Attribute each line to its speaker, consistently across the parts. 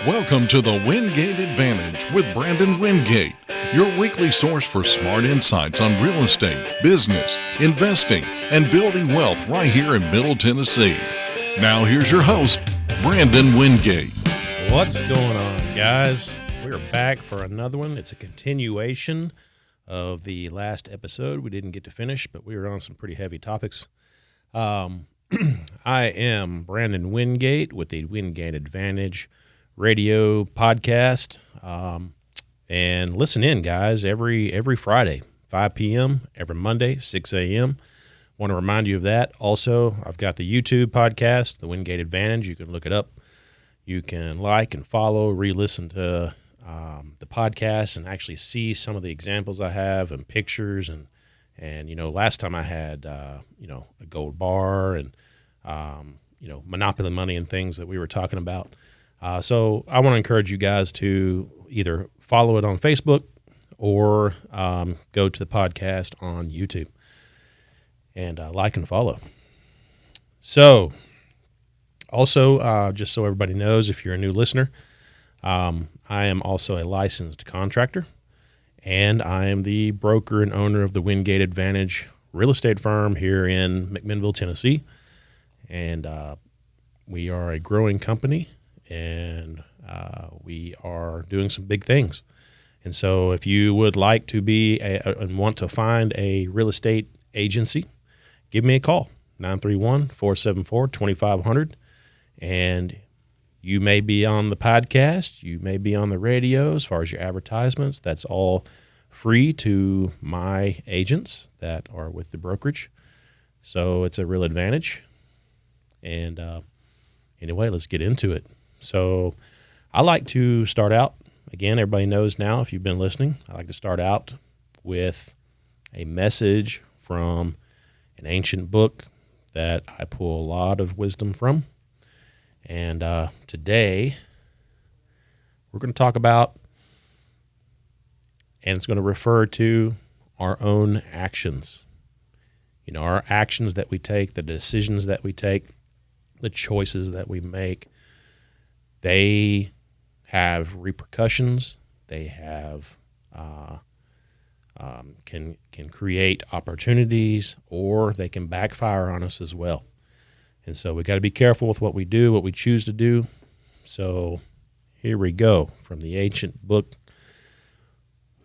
Speaker 1: Welcome to the Wingate Advantage with Brandon Wingate, your weekly source for smart insights on real estate, business, investing, and building wealth right here in Middle Tennessee. Now here's your host, Brandon Wingate.
Speaker 2: What's going on, guys? We're back for another one. It's a continuation of the last episode. We didn't get to finish, but we were on some pretty heavy topics. I am Brandon Wingate with the Wingate Advantage radio podcast, and listen in, guys, every Friday, 5 p.m., every Monday, 6 a.m. Want to remind you of that. Also, I've got the YouTube podcast, the Wingate Advantage. You can look it up. You can like and follow, re-listen to the podcast and actually see some of the examples I have and pictures. And you know, last time I had, a gold bar and, Monopoly money and things that we were talking about. So I want to encourage you guys to either follow it on Facebook or go to the podcast on YouTube and like and follow. So also, just so everybody knows, if you're a new listener, I am also a licensed contractor, and I am the broker and owner of the Wingate Advantage real estate firm here in McMinnville, Tennessee. And we are a growing company, and we are doing some big things. And so if you would like to be and want to find a real estate agency, give me a call, 931-474-2500. And you may be on the podcast, you may be on the radio as far as your advertisements. That's all free to my agents that are with the brokerage. So it's a real advantage. And anyway, let's get into it. So I like to start out, again, everybody knows now if you've been listening, I like to start out with a message from an ancient book that I pull a lot of wisdom from. And today we're going to talk about, and it's going to refer to our own actions. You know, our actions that we take, the decisions that we take, the choices that we make, they have repercussions. They have can create opportunities, or they can backfire on us as well. And so we got to be careful with what we do, what we choose to do. So here we go from the ancient book.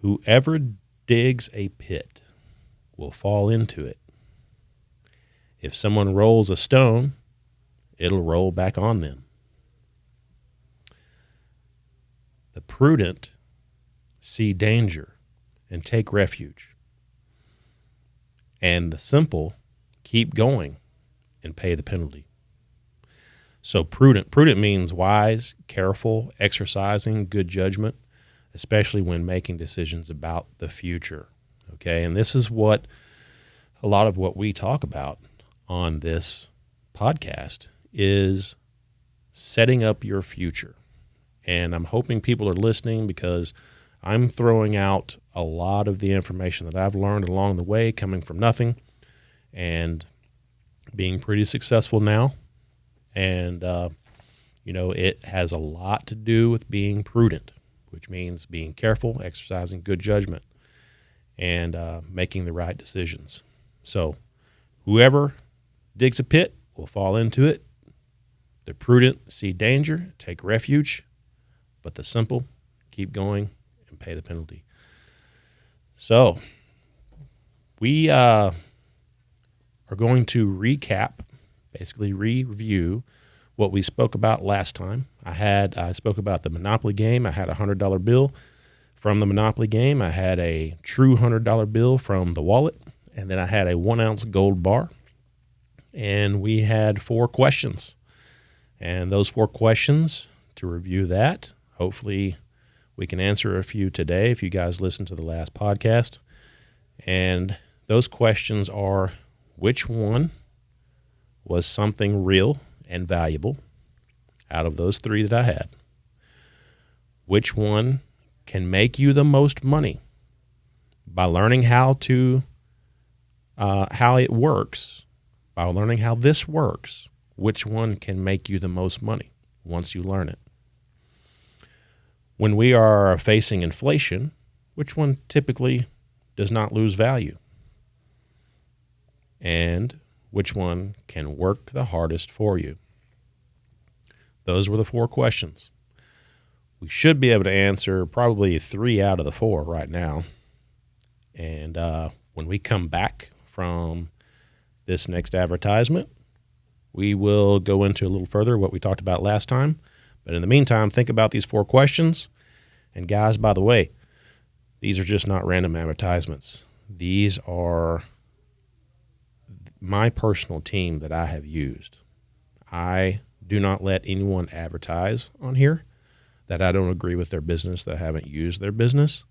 Speaker 2: Whoever digs a pit will fall into it. If someone rolls a stone, it'll roll back on them. The prudent see danger and take refuge, and the simple keep going and pay the penalty. So prudent means wise, careful, exercising good judgment, especially when making decisions about the future. Okay, and this is what a lot of what we talk about on this podcast is setting up your future. And I'm hoping people are listening, because I'm throwing out a lot of the information that I've learned along the way, coming from nothing and being pretty successful now. And, it has a lot to do with being prudent, which means being careful, exercising good judgment, and making the right decisions. So whoever digs a pit will fall into it. The prudent see danger, take refuge, but the simple keep going and pay the penalty. So we are going to recap, basically review what we spoke about last time. I spoke about the Monopoly game. I had a $100 bill from the Monopoly game. I had a true $100 bill from the wallet, and then I had a 1 ounce gold bar. And we had 4 questions. And those 4 questions, to review that, hopefully we can answer a few today if you guys listened to the last podcast. And those questions are, which one was something real and valuable out of those 3 that I had? Which one can make you the most money by learning how it works, by learning how this works? Which one can make you the most money once you learn it? When we are facing inflation, which one typically does not lose value? And which one can work the hardest for you? Those were the 4 questions. We should be able to answer probably 3 out of the 4 right now. And when we come back from this next advertisement, we will go into a little further what we talked about last time. But in the meantime, think about these 4 questions. And guys, by the way, these are just not random advertisements. These are my personal team that I have used. I do not let anyone advertise on here that I don't agree with their business, that I haven't used their business.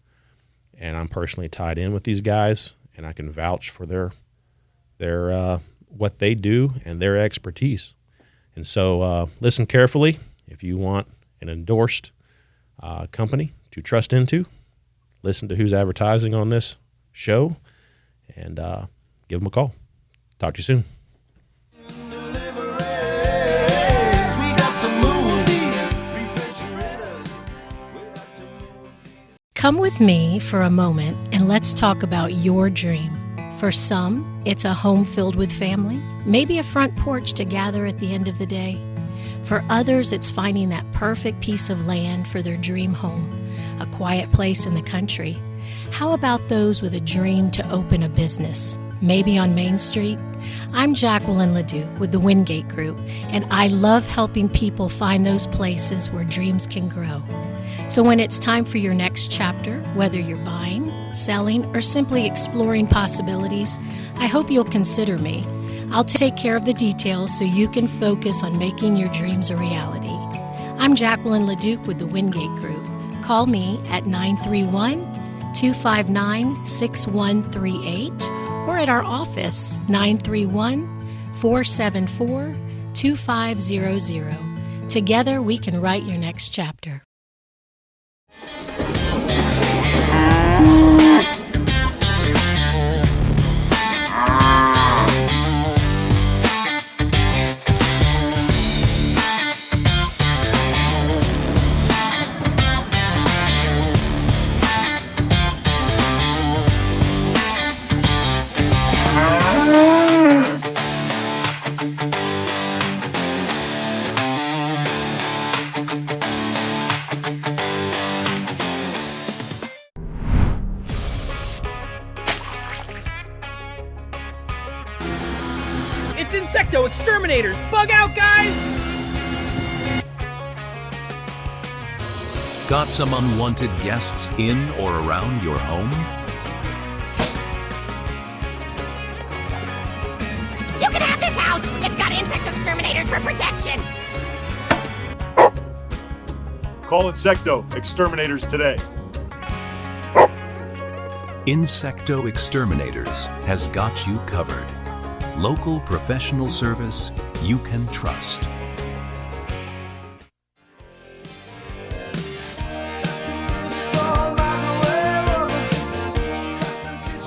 Speaker 2: And I'm personally tied in with these guys, and I can vouch for their what they do and their expertise. And so listen carefully. If you want an endorsed company to trust into, listen to who's advertising on this show, and give them a call. Talk to you soon.
Speaker 3: Come with me for a moment and let's talk about your dream. For some, it's a home filled with family, maybe a front porch to gather at the end of the day. For others, it's finding that perfect piece of land for their dream home, a quiet place in the country. How about those with a dream to open a business, maybe on Main Street? I'm Jacqueline LeDuc with the Wingate Group, and I love helping people find those places where dreams can grow. So when it's time for your next chapter, whether you're buying, selling, or simply exploring possibilities, I hope you'll consider me. I'll take care of the details so you can focus on making your dreams a reality. I'm Jacqueline LeDuc with the Wingate Group. Call me at 931-259-6138 or at our office, 931-474-2500. Together, we can write your next chapter.
Speaker 4: It's Insecto Exterminators! Bug out, guys!
Speaker 5: Got some unwanted guests in or around your home?
Speaker 6: You can have this house! It's got Insecto Exterminators for protection!
Speaker 7: Call Insecto Exterminators today.
Speaker 5: Insecto Exterminators has got you covered. Local professional service you can trust.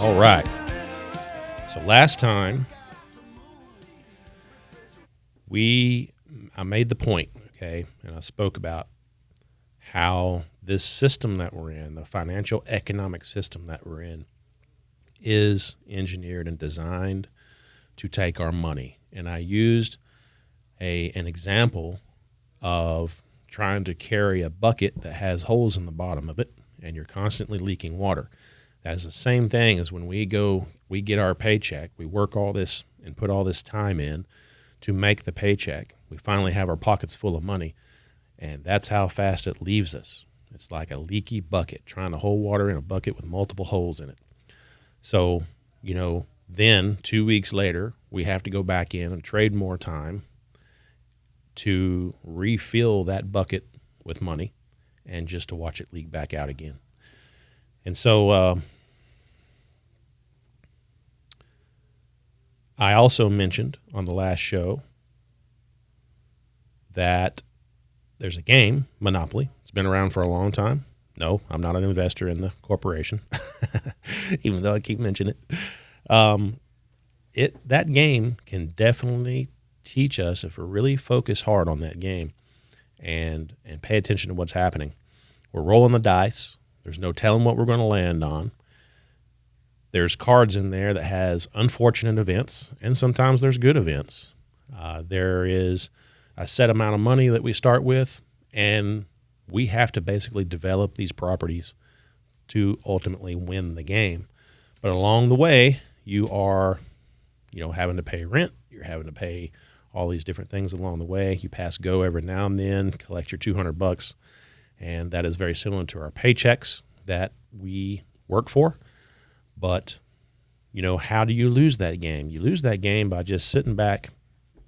Speaker 2: All right. So last time I made the point, okay, and I spoke about how this system that we're in, the financial economic system that we're in, is engineered and designed to take our money. And I used an example of trying to carry a bucket that has holes in the bottom of it, and you're constantly leaking water. That is the same thing as when we get our paycheck, we work all this and put all this time in to make the paycheck. We finally have our pockets full of money, and that's how fast it leaves us. It's like a leaky bucket, trying to hold water in a bucket with multiple holes in it. So, then 2 weeks later, we have to go back in and trade more time to refill that bucket with money and just to watch it leak back out again. And so I also mentioned on the last show that there's a game, Monopoly. It's been around for a long time. No, I'm not an investor in the corporation, even though I keep mentioning it. That game can definitely teach us, if we really focus hard on that game and pay attention to what's happening, We're rolling the dice. There's no telling what we're going to land on. There's cards in there that has unfortunate events, and sometimes there's good events. There is a set amount of money that we start with, and we have to basically develop these properties to ultimately win the game. But along the way, you are, having to pay rent. You're having to pay all these different things along the way. You pass go every now and then, collect your $200, and that is very similar to our paychecks that we work for. But, how do you lose that game? You lose that game by just sitting back,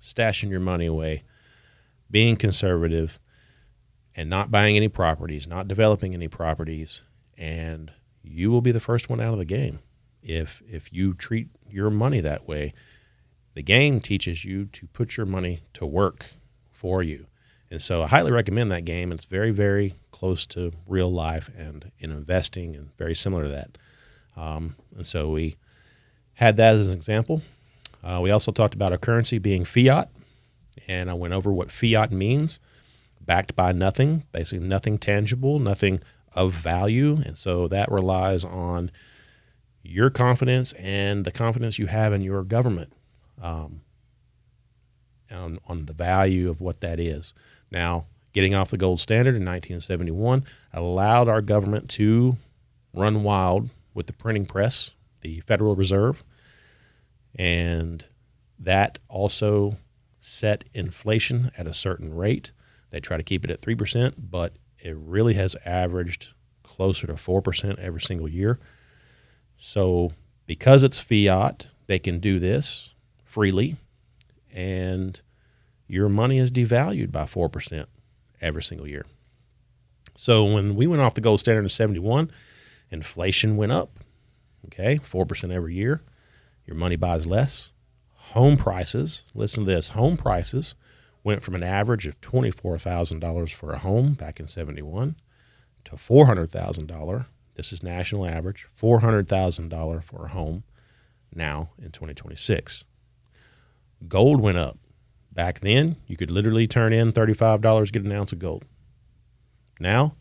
Speaker 2: stashing your money away, being conservative, and not buying any properties, not developing any properties, and you will be the first one out of the game. If you treat your money that way, the game teaches you to put your money to work for you. And so I highly recommend that game. It's very, very close to real life and in investing and very similar to that. And so we had that as an example. We also talked about our currency being fiat, and I went over what fiat means. Backed by nothing, basically nothing tangible, nothing of value. And so that relies on your confidence and the confidence you have in your government, on the value of what that is. Now, getting off the gold standard in 1971 allowed our government to run wild with the printing press, the Federal Reserve, and that also set inflation at a certain rate. They try to keep it at 3%, but it really has averaged closer to 4% every single year. So because it's fiat, they can do this freely, and your money is devalued by 4% every single year. So when we went off the gold standard in 71, inflation went up, 4% every year. Your money buys less. Home prices, listen to this, home prices went from an average of $24,000 for a home back in 71 to $400,000. This is national average, $400,000 for a home now in 2026. Gold went up. Back then, you could literally turn in $35, get an ounce of gold. Now,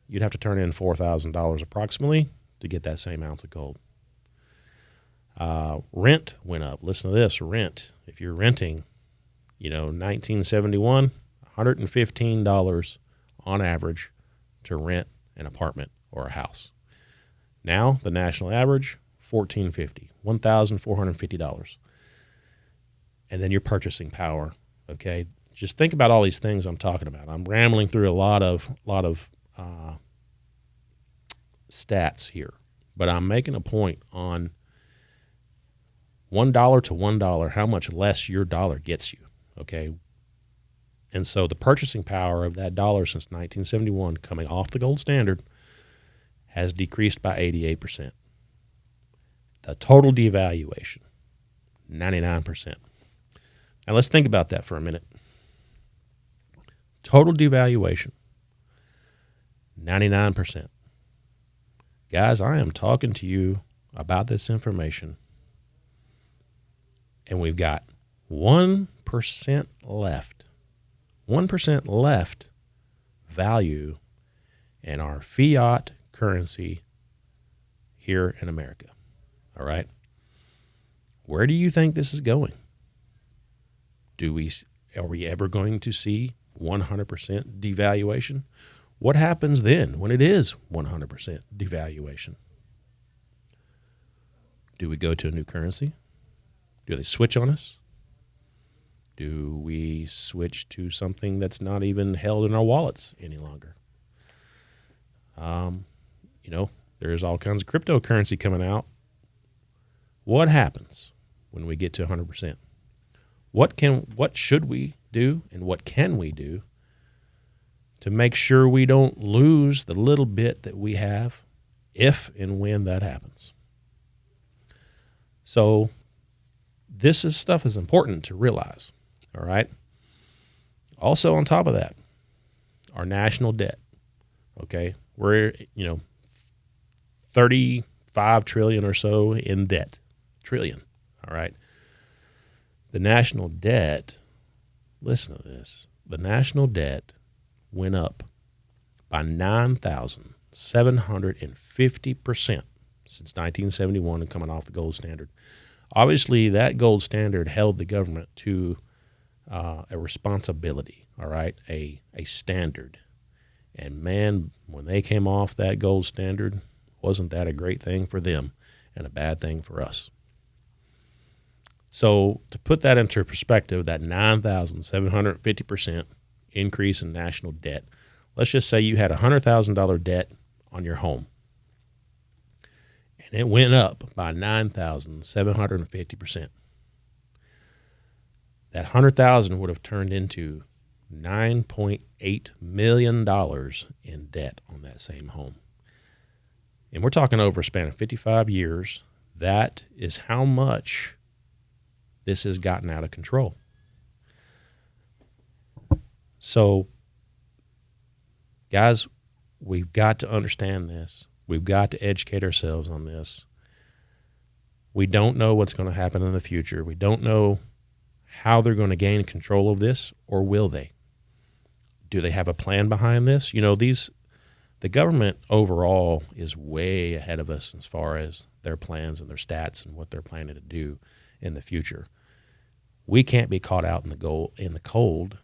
Speaker 2: you'd have to turn in $4,000 approximately to get that same ounce of gold. Rent went up. Listen to this, rent. If you're renting, 1971, $115 on average to rent an apartment or a house. Now, the national average, $1,450, $1,450. And then your purchasing power, okay? Just think about all these things I'm talking about. I'm rambling through a lot of stats here, but I'm making a point on $1 to $1, how much less your dollar gets you, okay? And so the purchasing power of that dollar since 1971 coming off the gold standard has decreased by 88%. The total devaluation, 99%. Now let's think about that for a minute. Total devaluation, 99%. Guys, I am talking to you about this information, and we've got 1% left. 1% left value in our fiat currency here in America. All right? Where do you think this is going? Are we ever going to see 100% devaluation? What happens then when it is 100% devaluation? Do we go to a new currency? Do they switch on us? Do we switch to something that's not even held in our wallets any longer? There's all kinds of cryptocurrency coming out. What happens when we get to 100%? What should we do and what can we do to make sure we don't lose the little bit that we have if and when that happens? So this stuff is important to realize, all right? Also on top of that, our national debt, okay? We're, 35 trillion or so in debt, trillion, all right? The national debt, listen to this, the national debt went up by 9,750% since 1971 and coming off the gold standard. Obviously, that gold standard held the government to a responsibility, all right, a standard. And man, when they came off that gold standard, wasn't that a great thing for them and a bad thing for us? So to put that into perspective, that 9,750% increase in national debt, let's just say you had a $100,000 debt on your home, and it went up by 9,750%. That $100,000 would have turned into $9.8 million in debt on that same home. And we're talking over a span of 55 years. That is how much this has gotten out of control. So, guys, we've got to understand this. We've got to educate ourselves on this. We don't know what's going to happen in the future. We don't know how they're going to gain control of this, or will they? Do they have a plan behind this? You know, the government overall is way ahead of us as far as their plans and their stats and what they're planning to do in the future. We can't be caught out in the cold.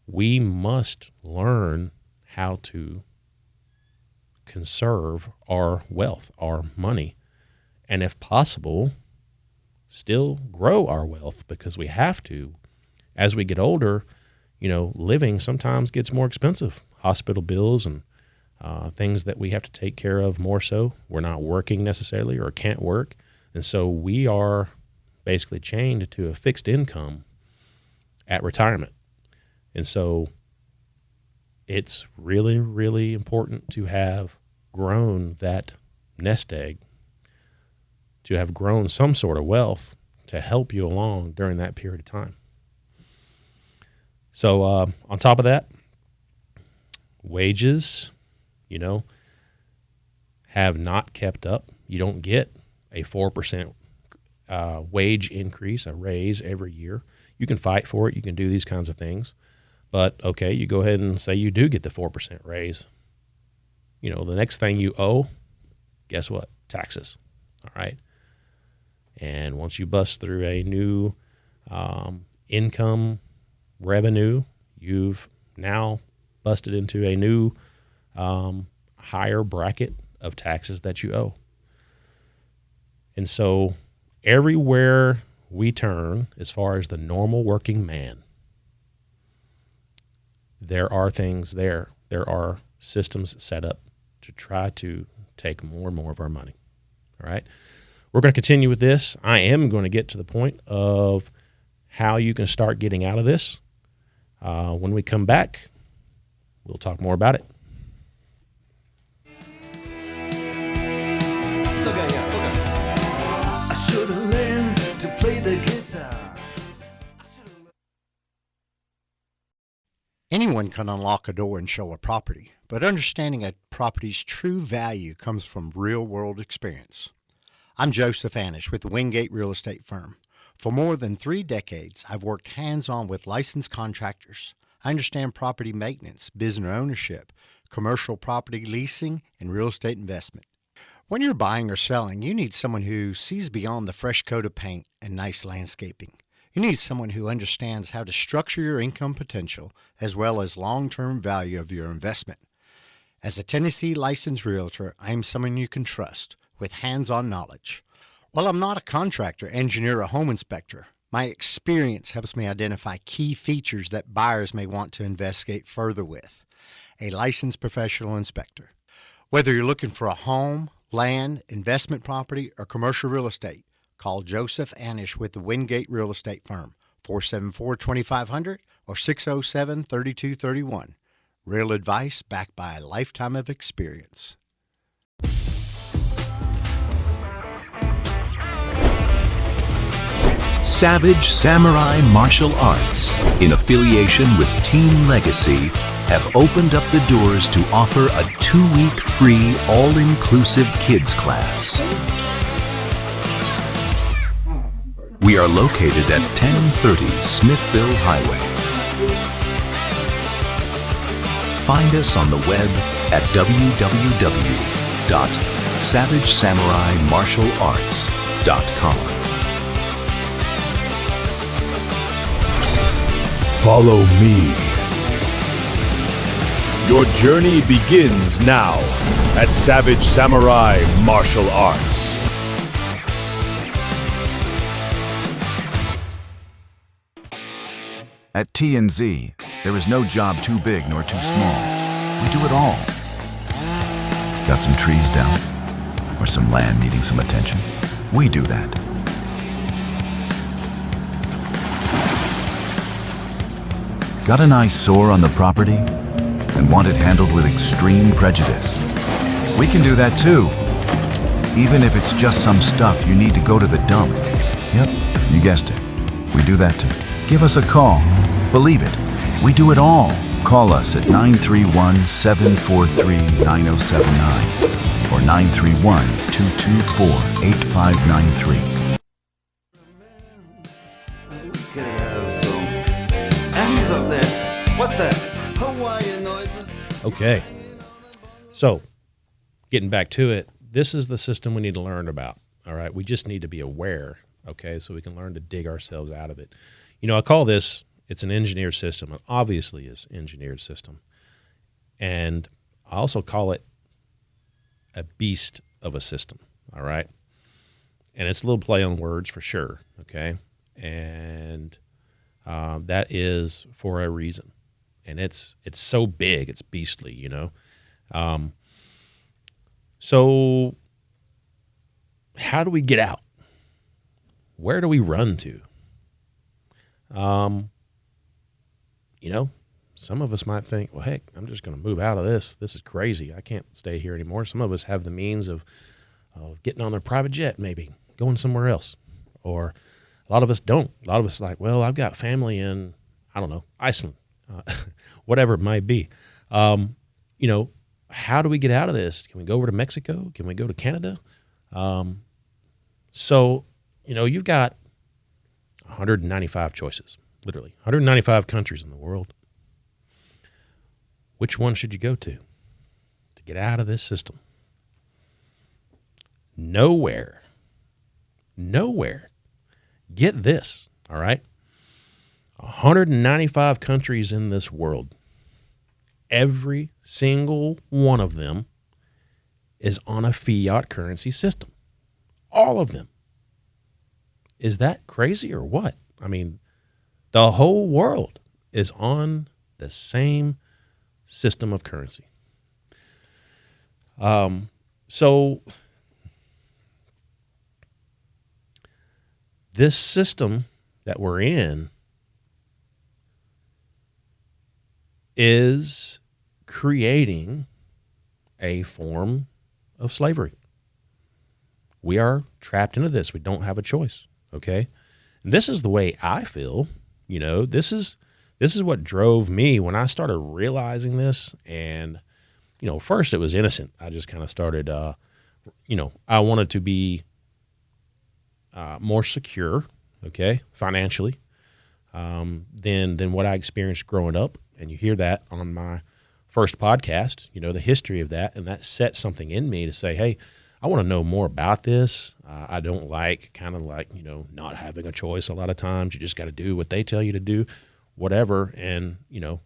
Speaker 2: We must learn how to conserve our wealth, our money, and if possible, still grow our wealth, because we have to. As we get older, you know, living sometimes gets more expensive. Hospital bills and things that we have to take care of more so. We're not working necessarily or can't work. And so we are basically chained to a fixed income at retirement. And so it's really, really important to have grown that nest egg, to have grown some sort of wealth to help you along during that period of time. So on top of that, wages, you know, have not kept up. You don't get a 4% wage increase, a raise every year. You can fight for it. You can do these kinds of things. But, okay, you go ahead and say you do get the 4% raise. You know, the next thing you owe, guess what? Taxes. All right. And once you bust through a new income revenue, you've now busted into a new higher bracket of taxes that you owe. And so everywhere we turn, as far as the normal working man, there are things there. There are systems set up to try to take more and more of our money. All right. We're going to continue with this. I am going to get to the point of how you can start getting out of this. When we come back, we'll talk more about it.
Speaker 8: Look at you. I should have learned to play the guitar.
Speaker 9: Anyone can unlock a door and show a property, but understanding a property's true value comes from real-world experience. I'm Joseph Anish with the Wingate Real Estate Firm. For more than 3 decades, I've worked hands-on with licensed contractors. I understand property maintenance, business ownership, commercial property leasing, and real estate investment. When you're buying or selling, you need someone who sees beyond the fresh coat of paint and nice landscaping. You need someone who understands how to structure your income potential as well as long-term value of your investment. As a Tennessee licensed realtor, I am someone you can trust with hands-on knowledge. While I'm not a contractor, engineer, or home inspector, my experience helps me identify key features that buyers may want to investigate further with. A licensed professional inspector. Whether you're looking for a home, land, investment property, or commercial real estate, call Joseph Anish with the Wingate Real Estate Firm, 474-2500 or 607-3231. Real advice backed by a lifetime of experience.
Speaker 5: Savage Samurai Martial Arts, in affiliation with Team Legacy, have opened up the doors to offer a 2-week free all-inclusive kids class. We are located at 1030 Smithville Highway. Find us on the web at www.savagesamuraimartialarts.com.
Speaker 10: Follow me. Your journey begins now at Savage Samurai Martial Arts.
Speaker 11: At T&Z, there is no job too big nor too small. We do it all. Got some trees down? Or some land needing some attention? We do that. Got an eyesore on the property and want it handled with extreme prejudice? We can do that too. Even if it's just some stuff you need to go to the dump. Yep, you guessed it. We do that too. Give us a call. Believe it, we do it all. Call us at 931-743-9079 or 931-224-8593.
Speaker 8: Up there. What's that? Hawaiian noises.
Speaker 2: Okay. So, getting back to it, this is the system we need to learn about. All right. We just need to be aware. Okay. So we can learn to dig ourselves out of it. You know, I call this, it's an engineered system. It obviously is engineered system. And I also call it a beast of a system. All right. And it's a little play on words for sure. Okay. And that is for a reason, and it's so big, it's beastly, you know. So how do we get out? Where do we run to? You know, some of us might think, well, heck, I'm just going to move out of this. This is crazy. I can't stay here anymore. Some of us have the means of getting on their private jet, maybe going somewhere else, or a lot of us don't. A lot of us are like, well, I've got family in, I don't know, Iceland, whatever it might be. You know, how do we get out of this? Can we go over to Mexico? Can we go to Canada? So, you know, you've got 195 choices, literally 195 countries in the world. Which one should you go to get out of this system? Nowhere. Get this, all right? 195 countries in this world. Every single one of them is on a fiat currency system. All of them. Is that crazy or what? I mean, the whole world is on the same system of currency. So this system that we're in is creating a form of slavery. We are trapped into this. We don't have a choice, okay? And this is the way I feel. You know, this is what drove me when I started realizing this. And, you know, first it was innocent. I just kind of started, you know, I wanted to be more secure, okay, financially, than what I experienced growing up. And you hear that on my first podcast, you know, the history of that. And that set something in me to say, hey, I want to know more about this. I don't like you know, not having a choice a lot of times. You just got to do what they tell you to do, whatever. And, you know,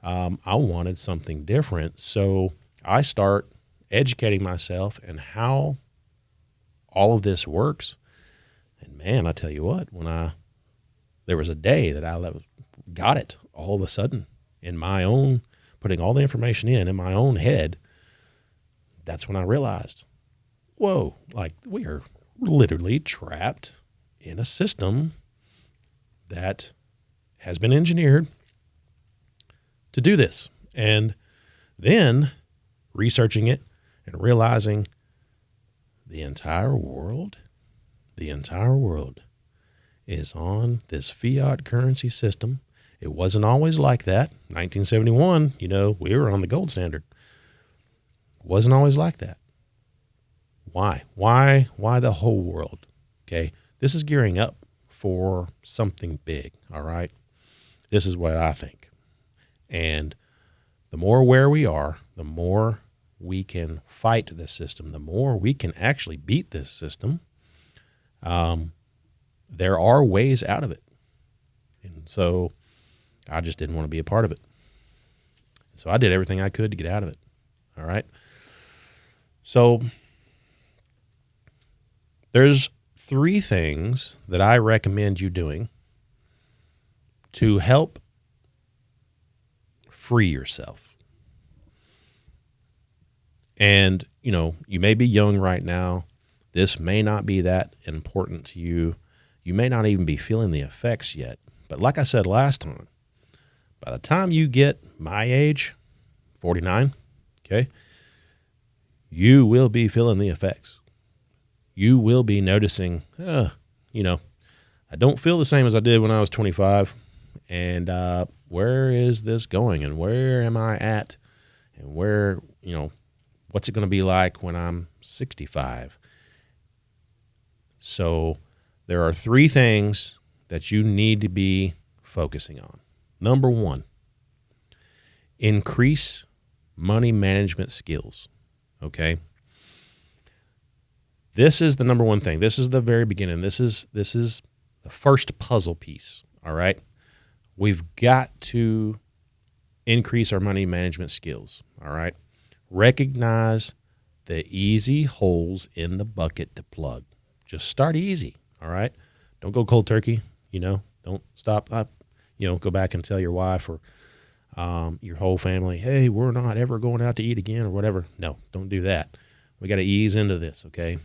Speaker 2: I wanted something different. So I start educating myself and how all of this works. And man, I tell you what, there was a day that I got it all of a sudden in my own, putting all the information in my own head. That's when I realized, whoa, like we are literally trapped in a system that has been engineered to do this. And then researching it and realizing the entire world is on this fiat currency system. It wasn't always like that. 1971, you know, we were on the gold standard. It wasn't always like that. Why? Why the whole world? Okay. This is gearing up for something big. All right. This is what I think. And the more aware we are, the more we can fight this system, the more we can actually beat this system. There are ways out of it. And so I just didn't want to be a part of it. So I did everything I could to get out of it. All right. So there's 3 things that I recommend you doing to help free yourself. And, you may be young right now. This may not be that important to you. You may not even be feeling the effects yet. But like I said last time, by the time you get my age, 49, okay, you will be feeling the effects. You will be noticing, I don't feel the same as I did when I was 25. And where is this going? And where am I at? And where, what's it going to be like when I'm 65? So there are 3 things that you need to be focusing on. Number 1, increase money management skills. Okay. This is the number 1 thing. This is the very beginning. This is the first puzzle piece. All right. We've got to increase our money management skills. All right. Recognize the easy holes in the bucket to plug. Just start easy. All right. Don't go cold turkey. Don't stop up. Go back and tell your wife or your whole family, hey, we're not ever going out to eat again or whatever. No, don't do that. We got to ease into this, okay?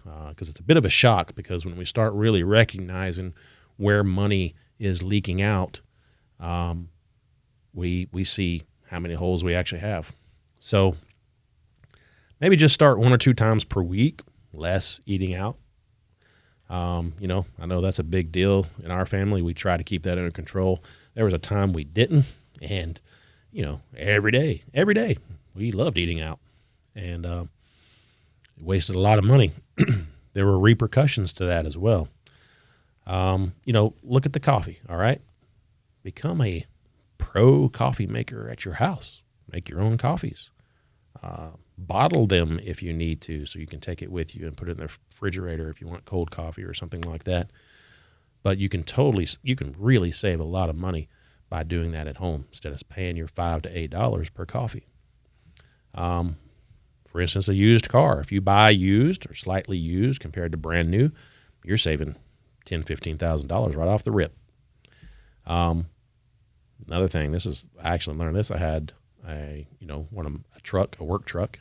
Speaker 2: Because it's a bit of a shock, because when we start really recognizing where money is leaking out, we see how many holes we actually have. So maybe just start 1 or 2 times per week, less eating out. I know that's a big deal in our family. We try to keep that under control. There was a time we didn't, and, every day, we loved eating out, and wasted a lot of money. There were repercussions to that as well. Look at the coffee, all right? Become a pro coffee maker at your house. Make your own coffees. Bottle them if you need to, so you can take it with you and put it in the refrigerator if you want cold coffee or something like that. But you can really save a lot of money by doing that at home instead of paying your $5 to $8 per coffee. For instance, a used car. If you buy used or slightly used compared to brand new, you're saving $10,000, $15,000 right off the rip. Another thing, I actually learned this. I had a work truck,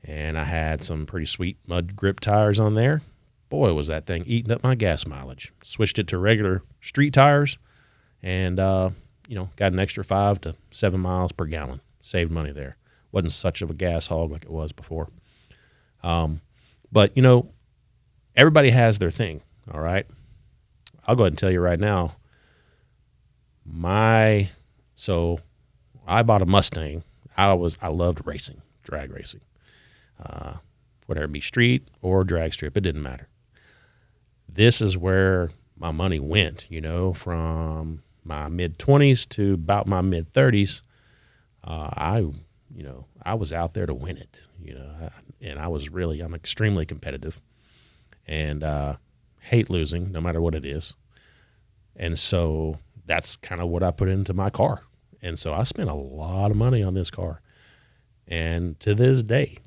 Speaker 2: and I had some pretty sweet mud grip tires on there. Boy, was that thing eating up my gas mileage. Switched it to regular street tires, and got an extra 5 to 7 miles per gallon. Saved money there. Wasn't such of a gas hog like it was before. But everybody has their thing. All right. I'll go ahead and tell you right now. So I bought a Mustang. I loved racing, drag racing, whether it be street or drag strip, it didn't matter. This is where my money went, from my mid-20s to about my mid-30s. I was out there to win it, and I'm extremely competitive and hate losing no matter what it is. And so that's kind of what I put into my car. And so I spent a lot of money on this car. And to this day,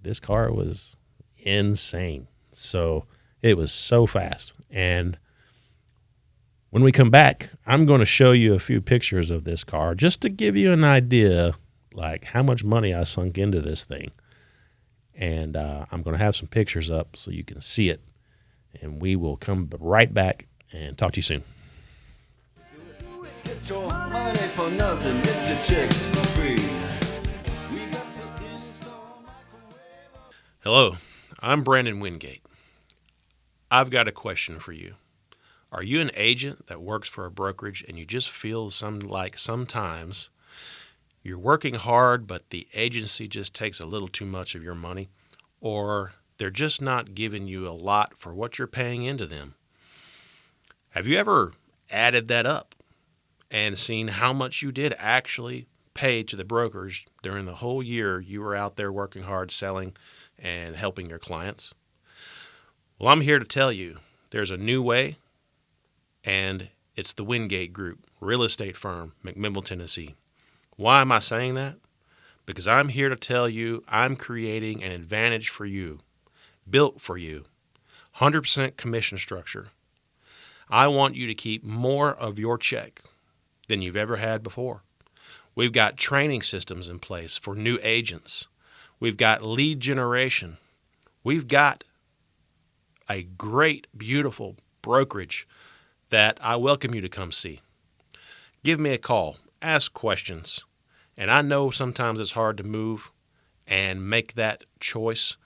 Speaker 2: this car was insane. So it was so fast. And when we come back, I'm going to show you a few pictures of this car just to give you an idea, how much money I sunk into this thing. And I'm going to have some pictures up so you can see it. And we will come right back and talk to you soon.
Speaker 8: Get your money for nothing, get your checks for free.
Speaker 2: Hello, I'm Brandon Wingate. I've got a question for you. Are you an agent that works for a brokerage and you just feel sometimes you're working hard, but the agency just takes a little too much of your money, or they're just not giving you a lot for what you're paying into them? Have you ever added that up and seen how much you did actually paid to the brokers during the whole year you were out there working hard, selling, and helping your clients? Well, I'm here to tell you there's a new way, and it's the Wingate Group, real estate firm, McMinnville, Tennessee. Why am I saying that? Because I'm here to tell you I'm creating an advantage for you, built for you, 100% commission structure. I want you to keep more of your check than you've ever had before. We've got training systems in place for new agents. We've got lead generation. We've got a great, beautiful brokerage that I welcome you to come see. Give me a call, ask questions, and I know sometimes it's hard to move and make that choice.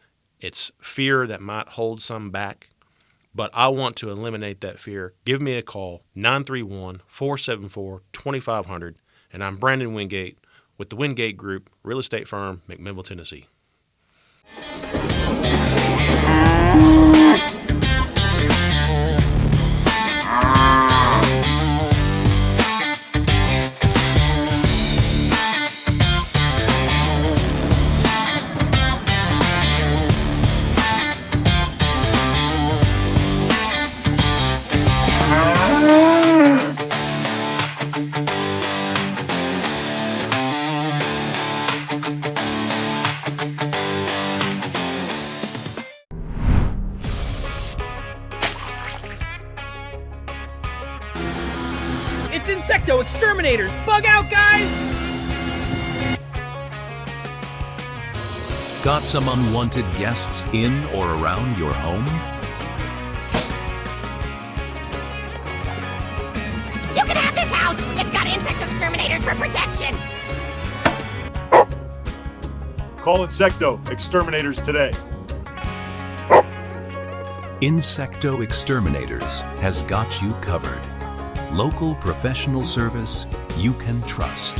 Speaker 2: It's fear that might hold some back, but I want to eliminate that fear. Give me a call, 931-474-2500, and I'm Brandon Wingate with the Wingate Group, real estate firm, McMinnville, Tennessee.
Speaker 4: It's Insecto Exterminators! Bug out, guys!
Speaker 5: Got some unwanted guests in or around your home?
Speaker 6: You can have this house! It's got Insecto Exterminators for protection!
Speaker 7: Call Insecto Exterminators today.
Speaker 5: Insecto Exterminators has got you covered. Local professional service you can trust.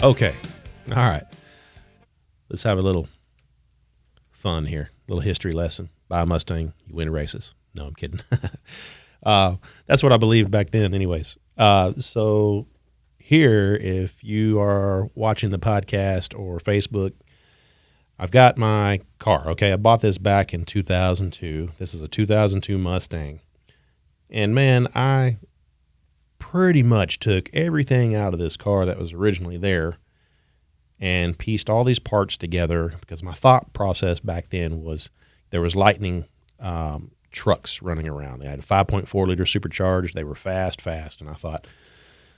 Speaker 2: Okay. All right. Let's have a little fun here. A little history lesson. Buy a Mustang, you win races. No, I'm kidding. That's what I believed back then anyways. So here, if you are watching the podcast or Facebook, I've got my car. Okay, I bought this back in 2002. This is a 2002 Mustang. And man, I pretty much took everything out of this car that was originally there and pieced all these parts together because my thought process back then was there was Lightning trucks running around. They had a 5.4 liter supercharged. They were fast. And I thought,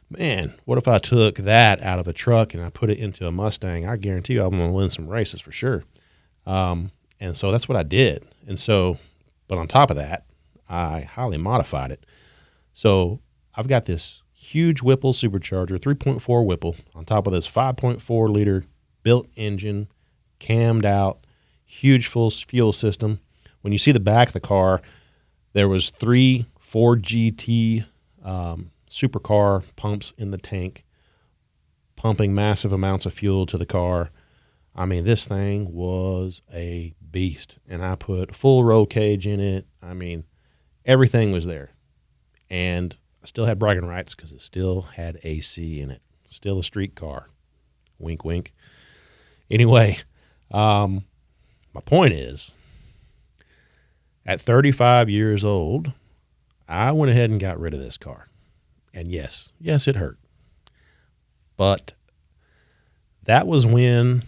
Speaker 2: man, what if I took that out of the truck and I put it into a Mustang? I guarantee you I'm going to win some races for sure. And so that's what I did. And so, but on top of that, I highly modified it. So I've got this huge Whipple supercharger, 3.4 Whipple, on top of this 5.4 liter built engine, cammed out, huge full fuel system. When you see the back of the car, there was 3 4GT supercar pumps in the tank, pumping massive amounts of fuel to the car. I mean, this thing was a beast, and I put full roll cage in it. I mean, everything was there, and I still had bragging rights because it still had AC in it. Still a street car. Wink, wink. Anyway, my point is, at 35 years old, I went ahead and got rid of this car. And yes, it hurt. But that was when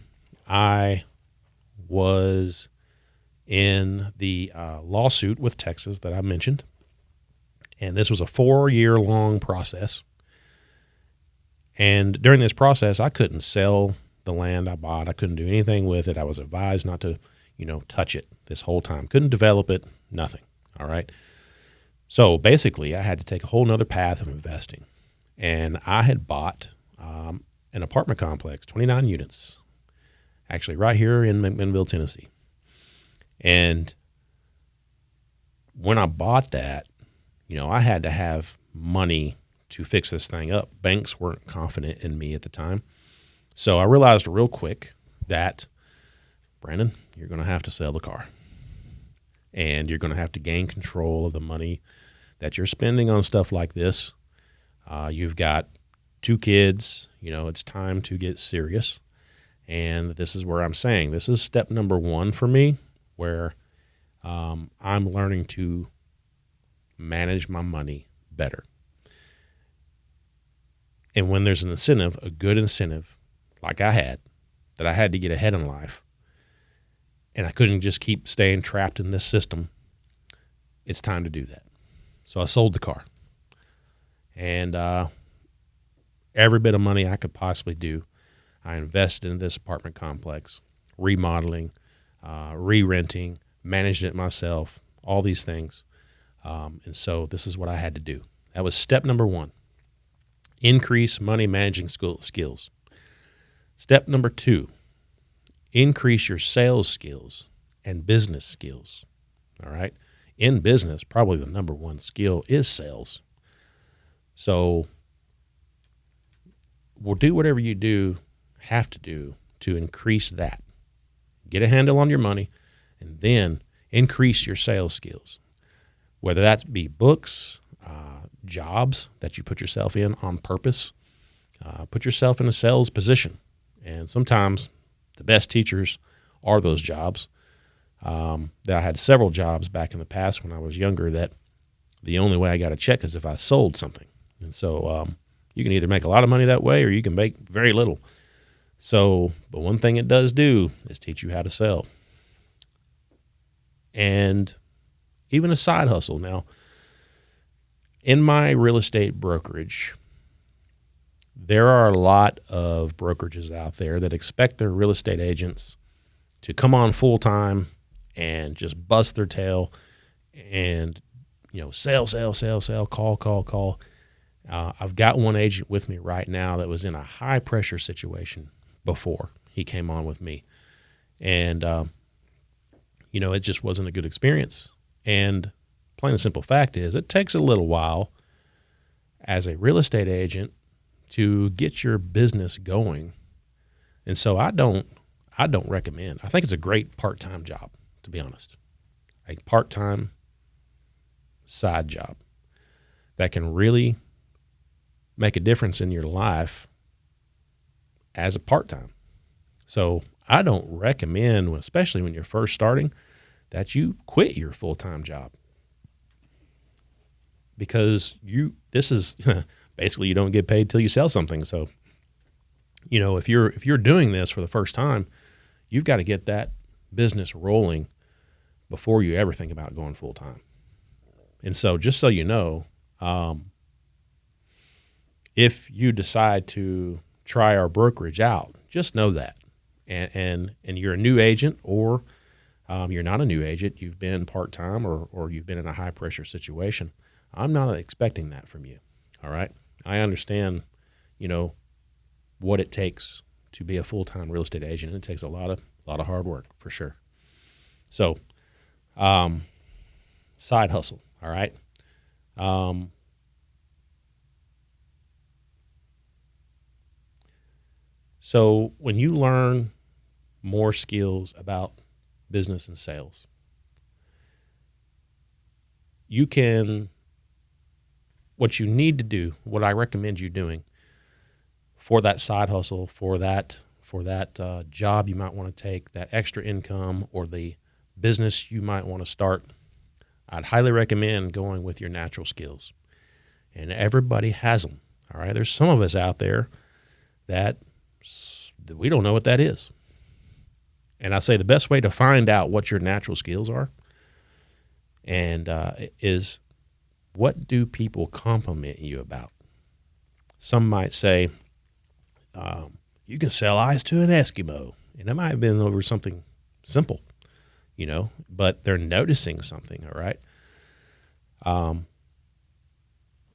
Speaker 2: I was in the lawsuit with Texas that I mentioned. And this was a 4-year-long process. And during this process, I couldn't sell the land I bought. I couldn't do anything with it. I was advised not to, touch it this whole time. Couldn't develop it, nothing. All right. So basically, I had to take a whole nother path of investing. And I had bought an apartment complex, 29 units, actually right here in McMinnville, Tennessee. And when I bought that, I had to have money to fix this thing up. Banks weren't confident in me at the time. So I realized real quick that, Brandon, you're going to have to sell the car. and you're going to have to gain control of the money that you're spending on stuff like this. You've got 2 kids, it's time to get serious. And this is where I'm saying this is step number 1 for me, where I'm learning to manage my money better. And when there's an incentive, a good incentive, like I had, that I had to get ahead in life, and I couldn't just keep staying trapped in this system, it's time to do that. So I sold the car. And every bit of money I could possibly do, I invested in this apartment complex, remodeling, re-renting, managed it myself, all these things. And so this is what I had to do. That was step number 1. Increase money managing skills. Step number 2, increase your sales skills and business skills. All right. In business, probably the number 1 skill is sales. So we'll do whatever you have to do to increase that. Get a handle on your money, and then increase your sales skills. Whether that be books, jobs that you put yourself in on purpose, put yourself in a sales position. And sometimes the best teachers are those jobs. I had several jobs back in the past when I was younger that the only way I got a check is if I sold something. And so you can either make a lot of money that way or you can make very little. So, but one thing it does do is teach you how to sell. And even a side hustle. Now, in my real estate brokerage, there are a lot of brokerages out there that expect their real estate agents to come on full time and just bust their tail and, sell, call. I've got one agent with me right now that was in a high pressure situation before he came on with me. And, it just wasn't a good experience. And plain and simple fact is it takes a little while as a real estate agent to get your business going. And so I don't recommend. I think it's a great part-time job, to be honest. A part-time side job that can really make a difference in your life as a part-time. So I don't recommend, especially when you're first starting, that you quit your full-time job. Because this is basically you don't get paid till you sell something. So, if you're doing this for the first time, you've got to get that business rolling before you ever think about going full time. And so, just so you know, if you decide to try our brokerage out, just know that. And you're a new agent, or you're not a new agent, you've been part time, or you've been in a high pressure situation. I'm not expecting that from you. All right. I understand, what it takes to be a full-time real estate agent. It takes a lot of hard work for sure. So, side hustle. All right. So when you learn more skills about business and sales, what you need to do, what I recommend you doing for that side hustle, for that job you might want to take, that extra income, or the business you might want to start, I'd highly recommend going with your natural skills. And everybody has them, all right? There's some of us out there that we don't know what that is. And I say the best way to find out what your natural skills are is, what do people compliment you about? Some might say, you can sell ice to an Eskimo. And that might have been over something simple, but they're noticing something, all right?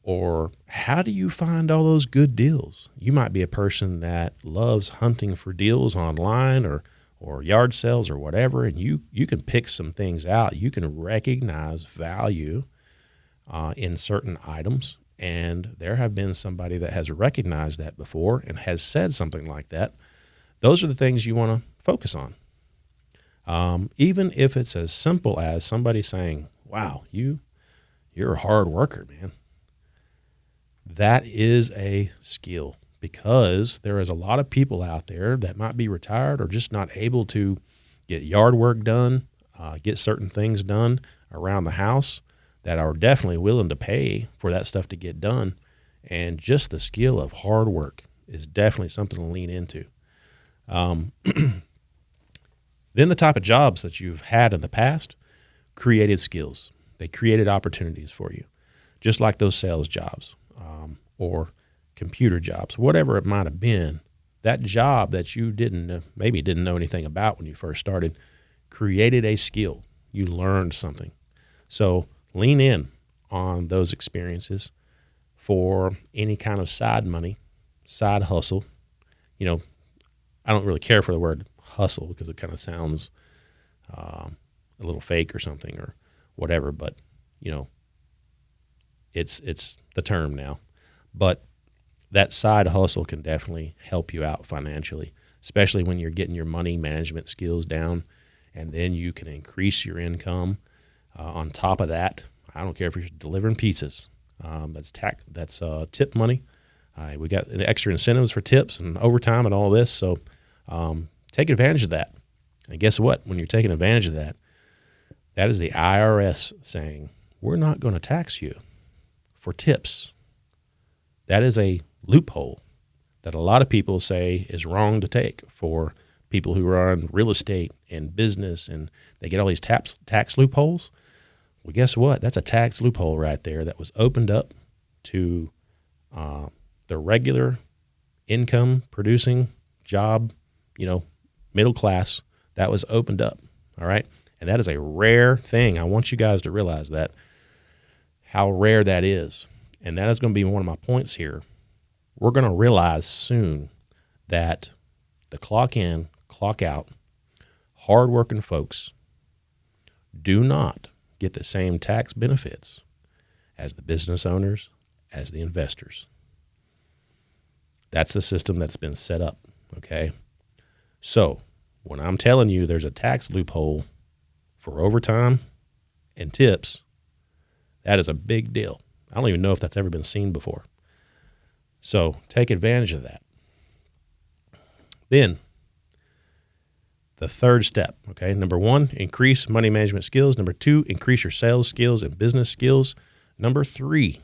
Speaker 2: Or how do you find all those good deals? You might be a person that loves hunting for deals online or yard sales or whatever, and you can pick some things out. You can recognize value in certain items, and there have been somebody that has recognized that before and has said something like that. Those are the things you want to focus on. Even if it's as simple as somebody saying, wow, you're a hard worker, man. That is a skill, because there is a lot of people out there that might be retired or just not able to get yard work done, get certain things done around the house, that are definitely willing to pay for that stuff to get done. And just the skill of hard work is definitely something to lean into. Then the type of jobs that you've had in the past created skills. They created opportunities for you, just like those sales jobs or computer jobs, whatever it might have been. That job that you maybe didn't know anything about when you first started created a skill. You learned something. So lean in on those experiences for any kind of side money, side hustle. You know, I don't really care for the word hustle because it kind of sounds a little fake or something or whatever, but you know, it's the term now. But that side hustle can definitely help you out financially, especially when you're getting your money management skills down, and then you can increase your income on top of that. I don't care if you're delivering pizzas. That's tip money. We got extra incentives for tips and overtime and all this. So take advantage of that. And guess what? When you're taking advantage of that, that is the IRS saying, we're not going to tax you for tips. That is a loophole that a lot of people say is wrong to take for people who are in real estate and business, and they get all these tax loopholes. Well, guess what? That's a tax loophole right there that was opened up to the regular income producing job, middle class. That was opened up. All right. And that is a rare thing. I want you guys to realize that, how rare that is. And that is going to be one of my points here. We're going to realize soon that the clock in, clock out, hardworking folks do not get the same tax benefits as the business owners, as the investors. That's the system that's been set up, okay? So when I'm telling you there's a tax loophole for overtime and tips, that is a big deal. I don't even know if that's ever been seen before. So take advantage of that. Then the third step, okay? Number 1, increase money management skills. Number 2, increase your sales skills and business skills. Number 3,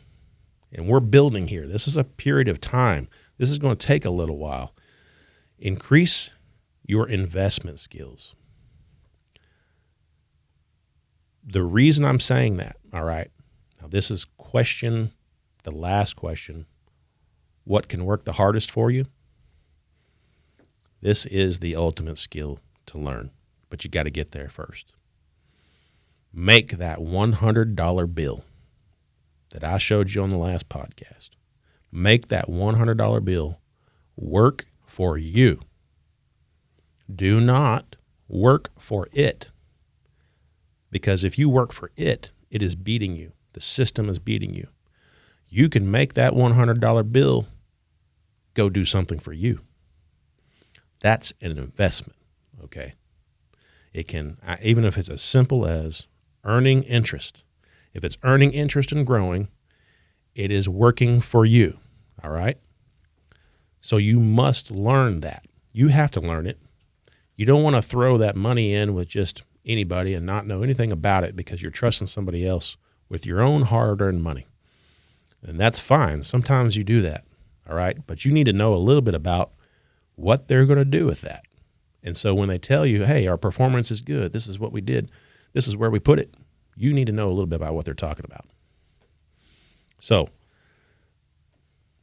Speaker 2: and we're building here. This is a period of time. This is going to take a little while. Increase your investment skills. The reason I'm saying that, all right, now this is the last question. What can work the hardest for you? This is the ultimate skill to learn, but you got to get there first. Make that $100 bill that I showed you on the last podcast. Make that $100 bill work for you. Do not work for it, because if you work for it, it is beating you. The system is beating you. You can make that $100 bill go do something for you. That's an investment, okay? It can, even if it's as simple as earning interest. If it's earning interest and growing, it is working for you, all right? So you must learn that. You have to learn it. You don't want to throw that money in with just anybody and not know anything about it because you're trusting somebody else with your own hard-earned money. And that's fine. Sometimes you do that, all right? But you need to know a little bit about what they're going to do with that. And so when they tell you, hey, our performance is good, this is what we did, this is where we put it, you need to know a little bit about what they're talking about. So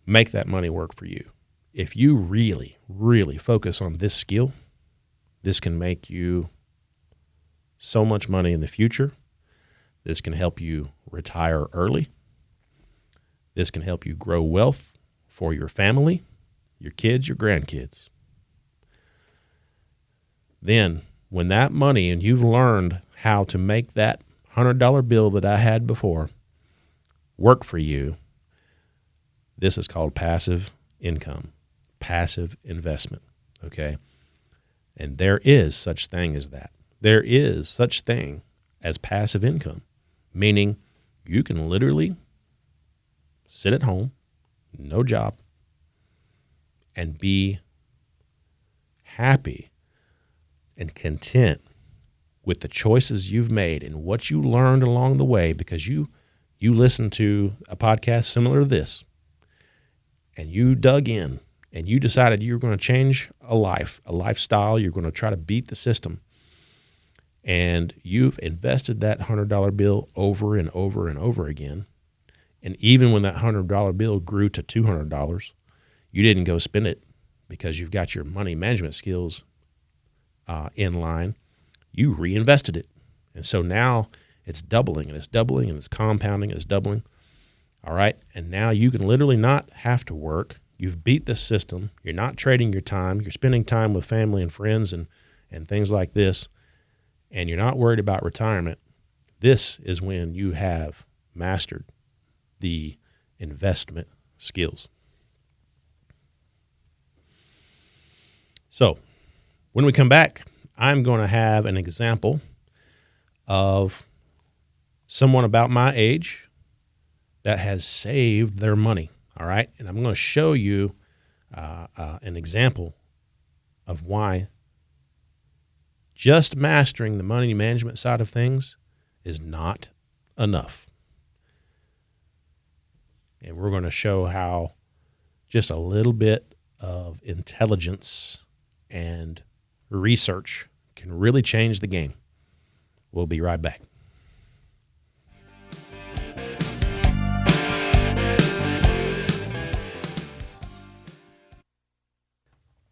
Speaker 2: make that money work for you. If you really, really focus on this skill, this can make you so much money in the future. This can help you retire early. This can help you grow wealth for your family, your kids, your grandkids. Then, when that money, and you've learned how to make that $100 bill that I had before work for you, this is called passive income, passive investment, okay? And there is such thing as that. there is such thing as passive income, meaning you can literally sit at home, no job, and be happy and content with the choices you've made and what you learned along the way because you listened to a podcast similar to this and you dug in and you decided you were going to change a lifestyle. You're going to try to beat the system. And you've invested that $100 bill over and over and over again. And even when that $100 bill grew to $200, you didn't go spend it because you've got your money management skills in line. You reinvested it. And so now it's doubling and it's doubling and it's compounding and it's doubling. All right. And now you can literally not have to work. You've beat the system. You're not trading your time. You're spending time with family and friends and things like this. And you're not worried about retirement. This is when you have mastered the investment skills. So when we come back, I'm going to have an example of someone about my age that has saved their money, all right? And I'm going to show you an example of why just mastering the money management side of things is not enough. And we're going to show how just a little bit of intelligence and research can really change the game. We'll be right back.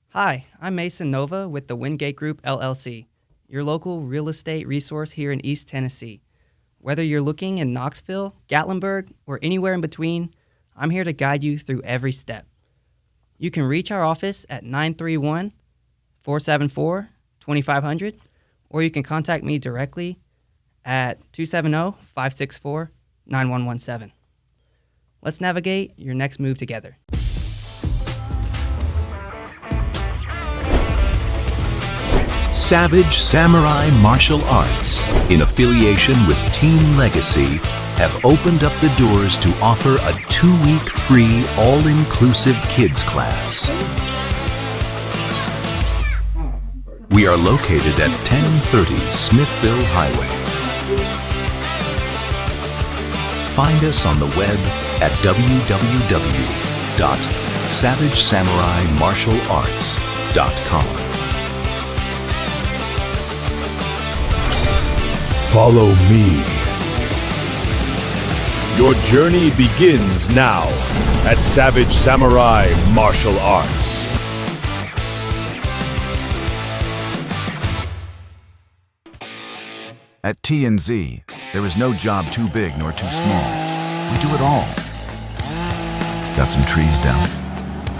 Speaker 12: Hi, I'm Mason Nova with the Wingate Group, LLC, your local real estate resource here in East Tennessee. Whether you're looking in Knoxville, Gatlinburg, or anywhere in between, I'm here to guide you through every step. You can reach our office at 931-474-2500, or you can contact me directly at 270-564-9117. Let's navigate your next move together.
Speaker 5: Savage Samurai Martial Arts, in affiliation with Team Legacy, have opened up the doors to offer a 2-week free all-inclusive kids class. We are located at 1030 Smithville Highway. Find us on the web at www.savagesamuraimartialarts.com.
Speaker 10: Follow me. Your journey begins now at Savage Samurai Martial Arts.
Speaker 11: At T&Z, there is no job too big nor too small. We do it all. Got some trees down?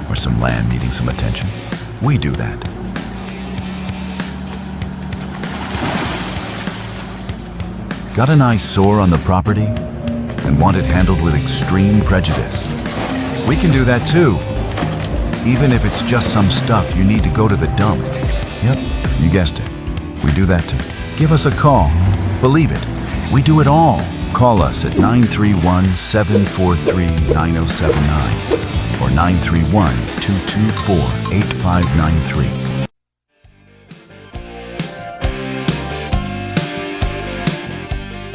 Speaker 11: Or some land needing some attention? We do that. Got an eye sore on the property and want it handled with extreme prejudice? We can do that too. Even if it's just some stuff you need to go to the dump. Yep, you guessed it. We do that too. Give us a call. Believe it, we do it all. Call us at 931-743-9079 or 931-224-8593.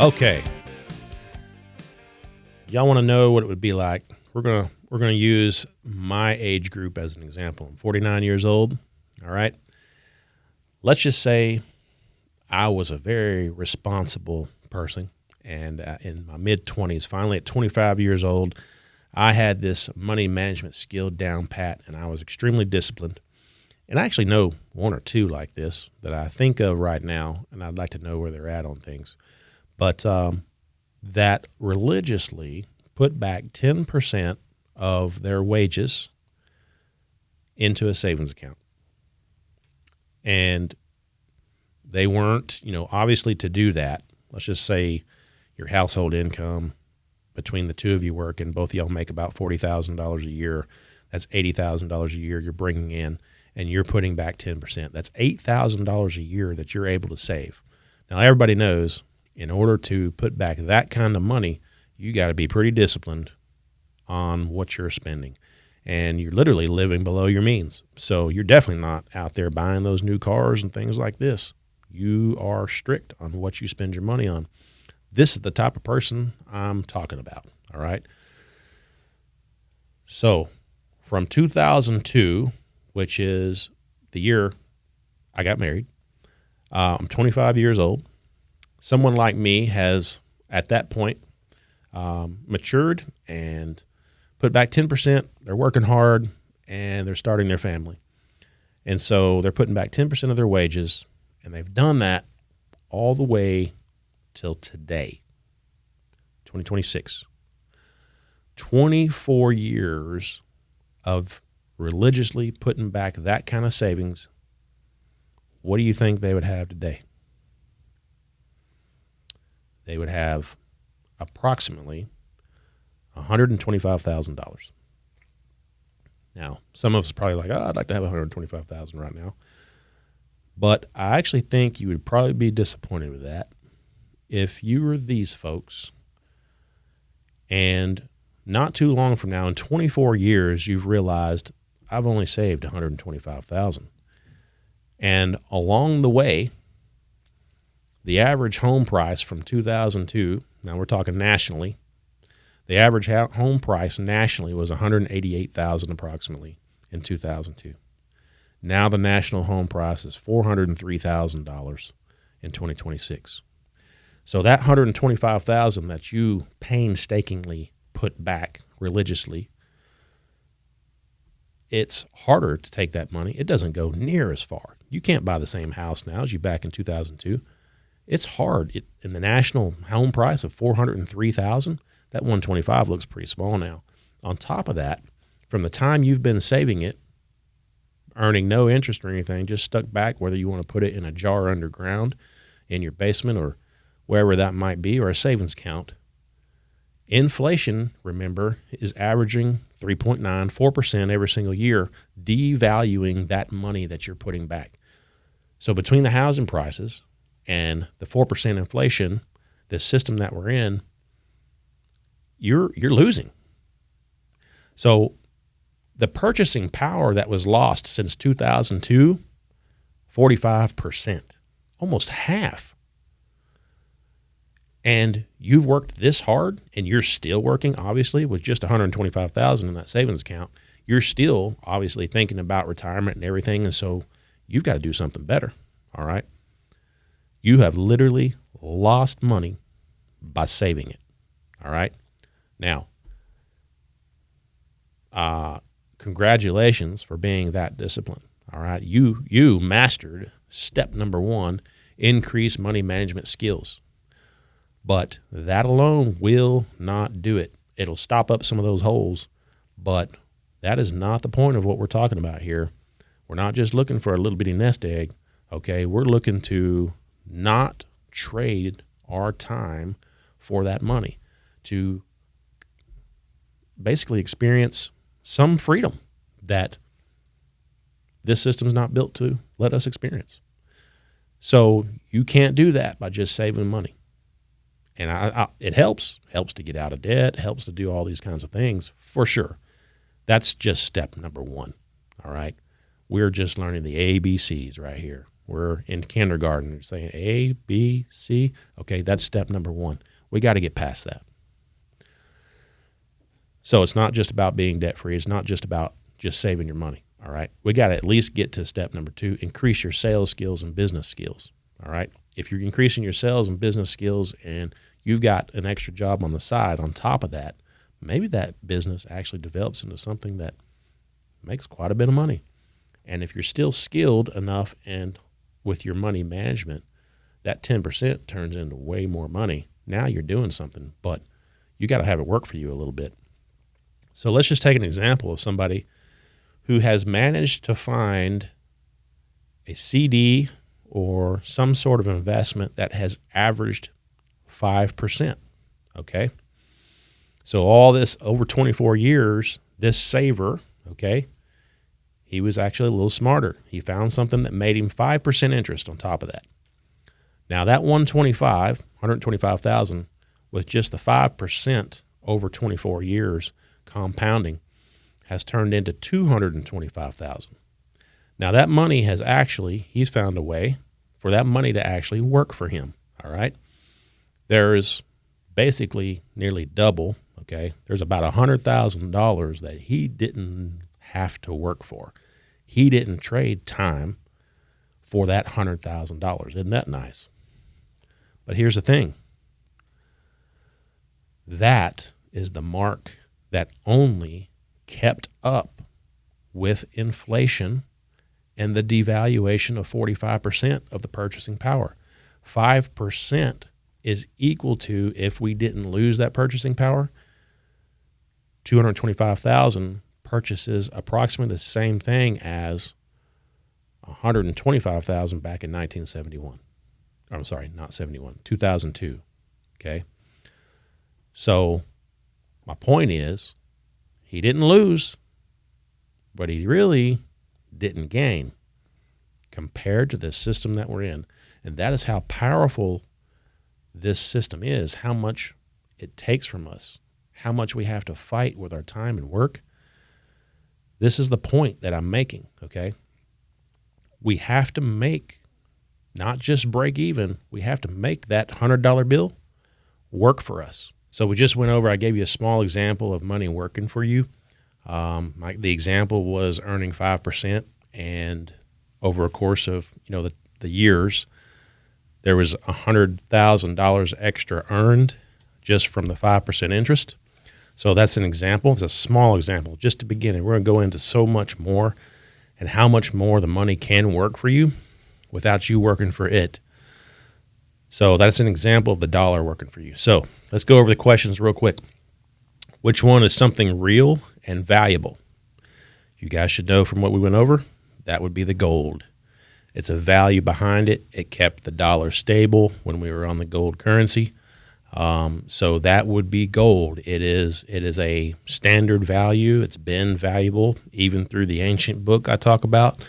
Speaker 2: Okay. Y'all want to know what it would be like? We're gonna use my age group as an example. I'm 49 years old. All right. Let's just say I was a very responsible person, and in my mid-20s, finally at 25 years old, I had this money management skill down pat, and I was extremely disciplined. And I actually know one or two like this that I think of right now, and I'd like to know where they're at on things. But that religiously put back 10% of their wages into a savings account. And they weren't, obviously to do that, let's just say your household income between the two of you work and both of y'all make about $40,000 a year. That's $80,000 a year you're bringing in, and you're putting back 10%. That's $8,000 a year that you're able to save. Now, everybody knows in order to put back that kind of money, you got to be pretty disciplined on what you're spending. And you're literally living below your means. So you're definitely not out there buying those new cars and things like this. You are strict on what you spend your money on. This is the type of person I'm talking about, all right? So from 2002, which is the year I got married, I'm 25 years old. Someone like me has, at that point, matured and put back 10%. They're working hard, and they're starting their family. And so they're putting back 10% of their wages, and they've done that all the way till today, 2026. 24 years of religiously putting back that kind of savings. What do you think they would have today? They would have approximately $125,000. Now, some of us are probably like, I'd like to have $125,000 right now. But I actually think you would probably be disappointed with that if you were these folks and not too long from now, in 24 years, you've realized I've only saved $125,000. And along the way, the average home price from 2002, now we're talking nationally, the average home price nationally was $188,000 approximately in 2002. Now the national home price is $403,000 in 2026. So that $125,000 that you painstakingly put back religiously, it's harder to take that money. It doesn't go near as far. You can't buy the same house now as you back in 2002. It's hard. In the national home price of $403,000, that 125 looks pretty small now. On top of that, from the time you've been saving it, earning no interest or anything, just stuck back, whether you want to put it in a jar underground in your basement or wherever that might be, or a savings account, inflation, remember, is averaging 3.94% every single year, devaluing that money that you're putting back. So between the housing prices and the 4% inflation, the system that we're in, you're losing. So the purchasing power that was lost since 2002, 45%, almost half. And you've worked this hard, and you're still working, obviously, with just $125,000 in that savings account. You're still obviously thinking about retirement and everything, and so you've got to do something better, all right? You have literally lost money by saving it, all right? Now, congratulations for being that disciplined, all right? You mastered step number one, increase money management skills. But that alone will not do it. It'll stop up some of those holes, but that is not the point of what we're talking about here. We're not just looking for a little bitty nest egg, okay? We're looking to not trade our time for that money, to basically experience some freedom that this system's not built to let us experience. So you can't do that by just saving money. And it helps to get out of debt, helps to do all these kinds of things, for sure. That's just step number one, all right? We're just learning the ABCs right here. We're in kindergarten. We're saying A, B, C. Okay, that's step number one. We got to get past that. So it's not just about being debt-free. It's not just about just saving your money, all right? We got to at least get to step number two, increase your sales skills and business skills, all right? If you're increasing your sales and business skills and you've got an extra job on the side on top of that, maybe that business actually develops into something that makes quite a bit of money. And if you're still skilled enough and with your money management, that 10% turns into way more money. Now you're doing something, but you got to have it work for you a little bit. So let's just take an example of somebody who has managed to find a CD or some sort of investment that has averaged 5%, okay? So all this over 24 years, this saver, okay, he was actually a little smarter. He found something that made him 5% interest on top of that. Now that 125,000 with just the 5% over 24 years compounding has turned into 225,000. Now that money has actually, he's found a way for that money to actually work for him. All right. There's basically nearly double. Okay. There's about $100,000 that he didn't have to work for. He didn't trade time for that $100,000. Isn't that nice? But here's the thing. That is the mark that only kept up with inflation and the devaluation of 45% of the purchasing power. 5% is equal to, if we didn't lose that purchasing power, 225,000 purchases approximately the same thing as 125,000 back in 1971. I'm sorry, not 71, 2002. Okay. So my point is, he didn't lose, but he really didn't gain compared to the system that we're in. And that is how powerful this system is, how much it takes from us, how much we have to fight with our time and work. This is the point that I'm making, okay? We have to make, not just break even, we have to make that $100 bill work for us. So we just went over, I gave you a small example of money working for you. The example was earning 5%, and over a course of the years, there was $100,000 extra earned just from the 5% interest. So that's an example. It's a small example just to begin. And we're going to go into so much more and how much more the money can work for you without you working for it. So that's an example of the dollar working for you. So let's go over the questions real quick. Which one is something real and valuable? You guys should know from what we went over, that would be the gold. It's a value behind it. It kept the dollar stable when we were on the gold currency. So that would be gold. It is a standard value. It's been valuable even through the ancient book I talk about.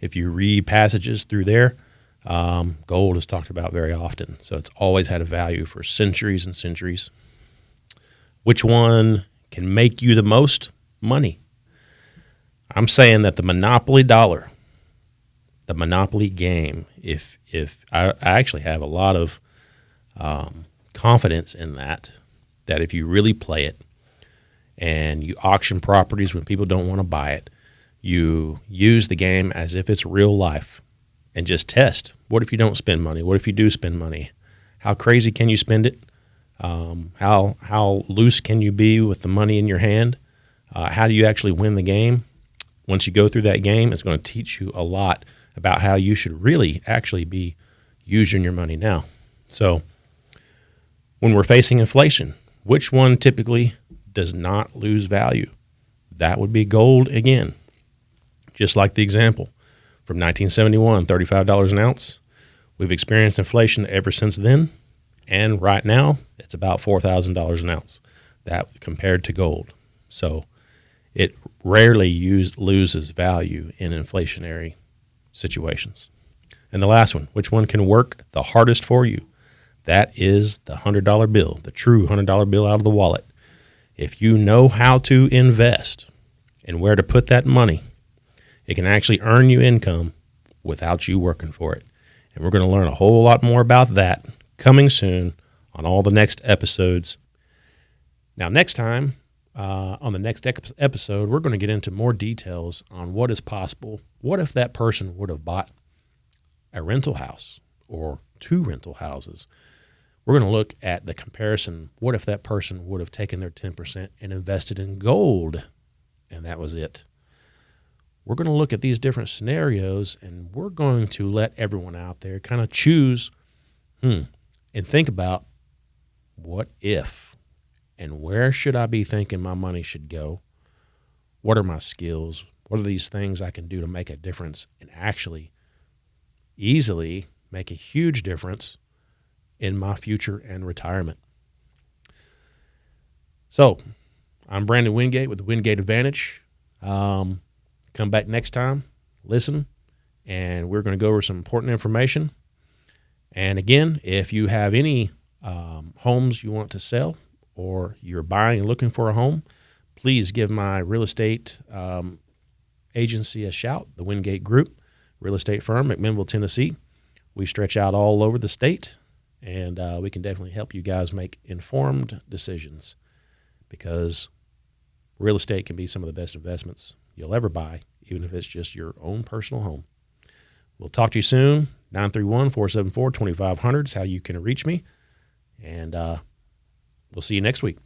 Speaker 2: If you read passages through there, gold is talked about very often. So it's always had a value for centuries and centuries. Which one can make you the most money? I'm saying that the monopoly dollar, the monopoly game, if I actually have a lot of confidence in that if you really play it and you auction properties when people don't want to buy it, you use the game as if it's real life and just test. What if you don't spend money? What if you do spend money? How crazy can you spend it? How loose can you be with the money in your hand? How do you actually win the game? Once you go through that game, it's going to teach you a lot about how you should really actually be using your money now. So when we're facing inflation, which one typically does not lose value? That would be gold again. Just like the example from 1971, $35 an ounce. We've experienced inflation ever since then, and right now it's about $4,000 an ounce. That compared to gold. So it rarely loses value in inflationary situations. And the last one, which one can work the hardest for you? That is the $100 bill, the true $100 bill out of the wallet. If you know how to invest and where to put that money, it can actually earn you income without you working for it. And we're going to learn a whole lot more about that coming soon on all the next episodes. Now, next time, on the next episode, we're going to get into more details on what is possible. What if that person would have bought a rental house or 2 rental houses? We're going to look at the comparison. What if that person would have taken their 10% and invested in gold, and that was it? We're going to look at these different scenarios, and we're going to let everyone out there kind of choose and think about what if and where should I be thinking my money should go? What are my skills? What are these things I can do to make a difference and actually easily make a huge difference in my future and retirement? So I'm Brandon Wingate with the Wingate Advantage. Come back next time, listen, and we're going to go over some important information. And again, if you have any homes you want to sell or you're buying and looking for a home, please give my real estate agency a shout, the Wingate Group, real estate firm, McMinnville, Tennessee. We stretch out all over the state, and we can definitely help you guys make informed decisions, because real estate can be some of the best investments you'll ever buy, even if it's just your own personal home. We'll talk to you soon. 931-474-2500 is how you can reach me, and we'll see you next week.